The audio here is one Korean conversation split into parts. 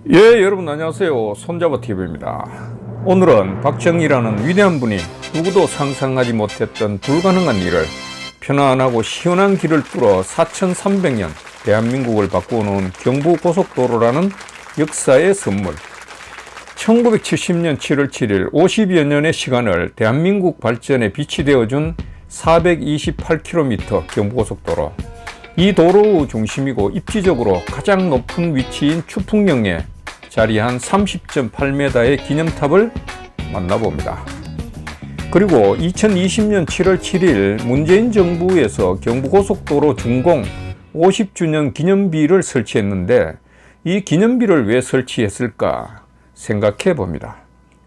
예, 여러분 안녕하세요. 손잡아TV입니다. 오늘은 박정희라는 위대한 분이 누구도 상상하지 못했던 불가능한 일을 편안하고 시원한 길을 뚫어 4300년 대한민국을 바꾸어 놓은 경부고속도로라는 역사의 선물, 1970년 7월 7일 50여 년의 시간을 대한민국 발전에 빛이 되어준 428km 경부고속도로, 이 도로 중심이고 입지적으로 가장 높은 위치인 추풍령에 자리한 30.8m의 기념탑을 만나봅니다. 그리고 2020년 7월 7일 문재인 정부에서 경부고속도로 준공 50주년 기념비를 설치했는데, 이 기념비를 왜 설치했을까 생각해 봅니다.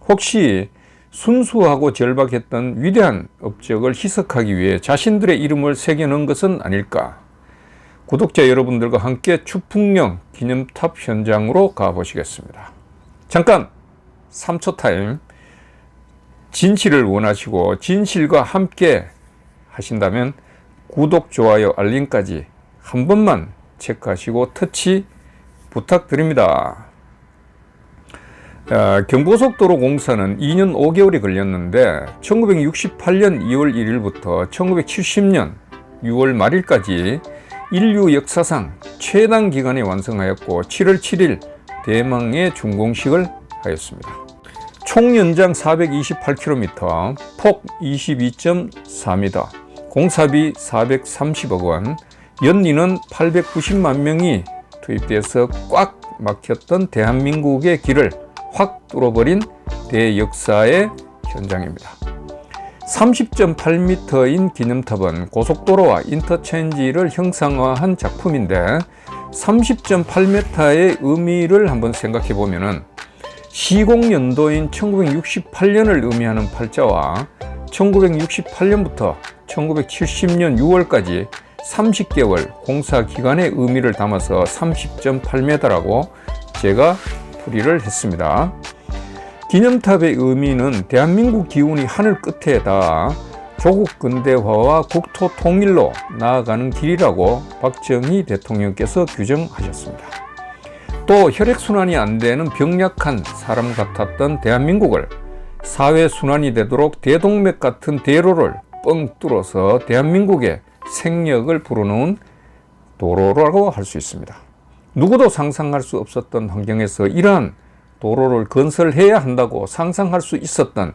혹시 순수하고 절박했던 위대한 업적을 희석하기 위해 자신들의 이름을 새겨놓은 것은 아닐까? 구독자 여러분들과 함께 추풍령 기념탑 현장으로 가보시겠습니다. 잠깐 3초 타임. 진실을 원하시고 진실과 함께 하신다면 구독, 좋아요, 알림까지 한 번만 체크하시고 터치 부탁드립니다. 경부고속도로 공사는 2년 5개월이 걸렸는데 1968년 2월 1일부터 1970년 6월 말일까지 인류 역사상 최단 기간에 완성하였고 7월 7일 대망의 준공식을 하였습니다. 총 연장 428km, 폭 22.4m, 공사비 430억 원, 연리는 890만 명이 투입돼서 꽉 막혔던 대한민국의 길을 확 뚫어버린 대역사의 현장입니다. 30.8m인 기념탑은 고속도로와 인터체인지를 형상화한 작품인데, 30.8m의 의미를 한번 생각해 보면은 시공연도인 1968년을 의미하는 팔자와 1968년부터 1970년 6월까지 30개월 공사 기간의 의미를 담아서 30.8m라고 제가 풀이를 했습니다. 기념탑의 의미는 대한민국 기운이 하늘 끝에 닿아 조국 근대화와 국토 통일로 나아가는 길이라고 박정희 대통령께서 규정하셨습니다. 또 혈액순환이 안 되는 병약한 사람 같았던 대한민국을 사회순환이 되도록 대동맥 같은 대로를 뻥 뚫어서 대한민국의 생력을 불어넣은 도로라고 할 수 있습니다. 누구도 상상할 수 없었던 환경에서 이러한 도로를 건설해야 한다고 상상할 수 있었던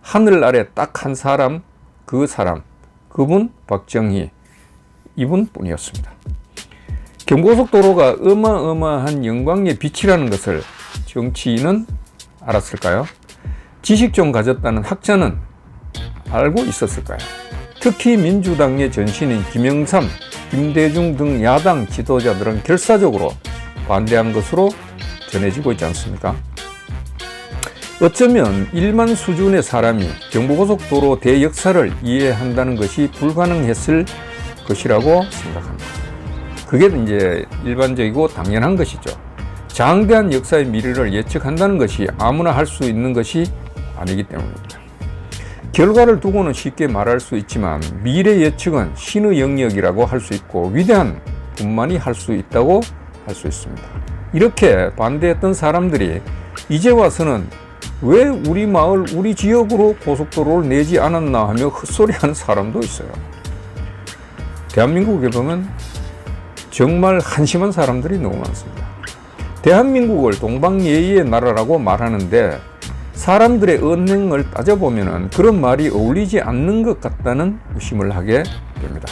하늘 아래 딱 한 사람, 그분 박정희, 이분뿐이었습니다. 경부고속도로가 어마어마한 영광의 빛이라는 것을 정치인은 알았을까요? 지식 좀 가졌다는 학자는 알고 있었을까요? 특히 민주당의 전신인 김영삼, 김대중 등 야당 지도자들은 결사적으로 반대한 것으로 전해지고 있지 않습니까? 어쩌면 1만 수준의 사람이 경부고속도로 대역사를 이해한다는 것이 불가능했을 것이라고 생각합니다. 그게 이제 일반적이고 당연한 것이죠. 장대한 역사의 미래를 예측한다는 것이 아무나 할 수 있는 것이 아니기 때문입니다. 결과를 두고는 쉽게 말할 수 있지만 미래 예측은 신의 영역이라고 할 수 있고 위대한 분만이 할 수 있다고 할 수 있습니다. 이렇게 반대했던 사람들이 이제 와서는 왜 우리 마을, 우리 지역으로 고속도로를 내지 않았나 하며 헛소리하는 사람도 있어요. 대한민국에 보면 정말 한심한 사람들이 너무 많습니다. 대한민국을 동방예의의 나라라고 말하는데 사람들의 언행을 따져보면 그런 말이 어울리지 않는 것 같다는 의심을 하게 됩니다.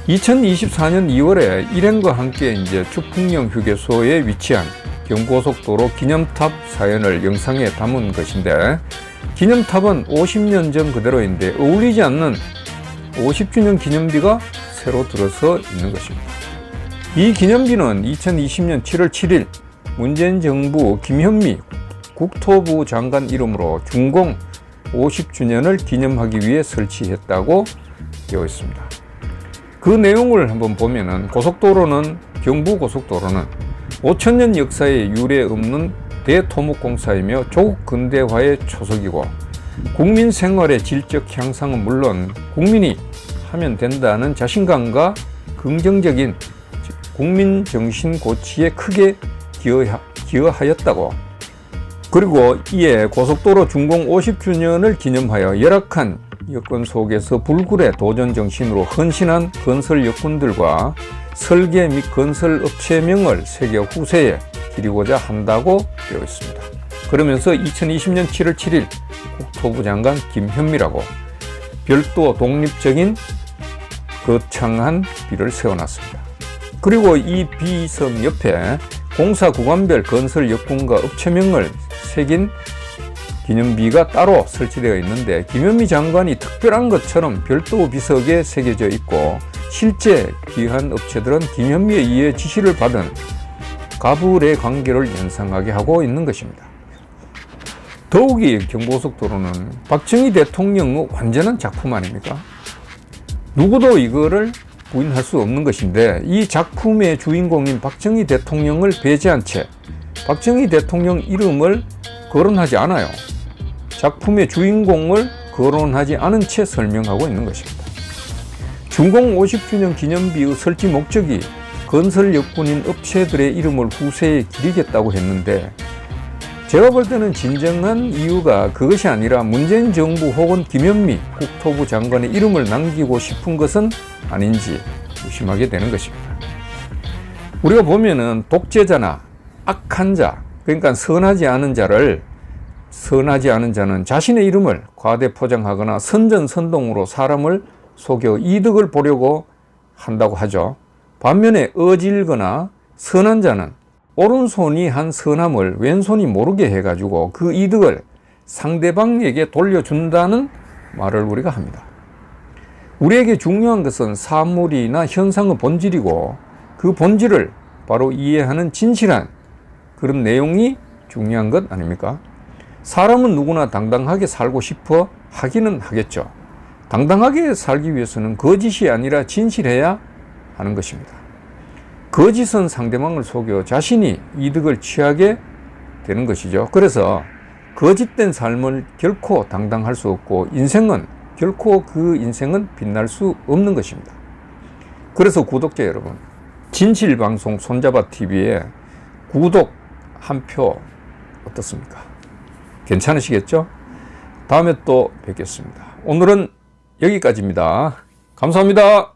2024년 2월에 일행과 함께 추풍령 휴게소에 위치한 경부고속도로 기념탑 사연을 영상에 담은 것인데, 기념탑은 50년 전 그대로인데 어울리지 않는 50주년 기념비가 새로 들어서 있는 것입니다. 이 기념비는 2020년 7월 7일 문재인 정부 김현미 국토부 장관 이름으로 준공 50주년을 기념하기 위해 설치했다고 되어 있습니다. 그 내용을 한번 보면은 경부고속도로는 5000년 역사에 유례 없는 대토목공사이며 조국 근대화의 초석이고 국민 생활의 질적 향상은 물론 국민이 하면 된다는 자신감과 긍정적인 국민 정신 고취에 크게 기여하였다고. 그리고 이에 고속도로 준공 50주년을 기념하여 열악한 여건 속에서 불굴의 도전 정신으로 헌신한 건설 역군들과 설계 및 건설 업체명을 세계 후세에 기리고자 한다고 되어 있습니다. 그러면서 2020년 7월 7일 국토부 장관 김현미라고 별도 독립적인 거창한 비를 세워놨습니다. 그리고 이 비섬 옆에 공사 구간별 건설 역군과 업체명을 새긴 기념비가 따로 설치되어 있는데 김현미 장관이 특별한 것처럼 별도 비석에 새겨져 있고 실제 귀한 업체들은 김현미에 의해 지시를 받은 가불의 관계를 연상하게 하고 있는 것입니다. 더욱이 경부고속도로는 박정희 대통령의 완전한 작품 아닙니까? 누구도 이거를 부인할 수 없는 것인데 이 작품의 주인공인 박정희 대통령을 배제한 채 박정희 대통령 이름을 거론하지 않아요. 작품의 주인공을 거론하지 않은 채 설명하고 있는 것입니다. 준공 50주년 기념비의 설치 목적이 건설 역군인 업체들의 이름을 후세에 기리겠다고 했는데 제가 볼 때는 진정한 이유가 그것이 아니라 문재인 정부 혹은 김현미 국토부 장관의 이름을 남기고 싶은 것은 아닌지 의심하게 되는 것입니다. 우리가 보면은 독재자나 악한 자, 그러니까 선하지 않은 자는 자신의 이름을 과대 포장하거나 선전선동으로 사람을 속여 이득을 보려고 한다고 하죠. 반면에 어질거나 선한 자는 오른손이 한 선함을 왼손이 모르게 해가지고 그 이득을 상대방에게 돌려준다는 말을 우리가 합니다. 우리에게 중요한 것은 사물이나 현상의 본질이고 그 본질을 바로 이해하는 진실한 그런 내용이 중요한 것 아닙니까? 사람은 누구나 당당하게 살고 싶어 하기는 하겠죠. 당당하게 살기 위해서는 거짓이 아니라 진실해야 하는 것입니다. 거짓은 상대방을 속여 자신이 이득을 취하게 되는 것이죠. 그래서 거짓된 삶을 결코 당당할 수 없고 결코 그 인생은 빛날 수 없는 것입니다. 그래서 구독자 여러분, 진실방송 손잡아TV에 구독 한 표 어떻습니까? 괜찮으시겠죠? 다음에 또 뵙겠습니다. 오늘은 여기까지입니다. 감사합니다.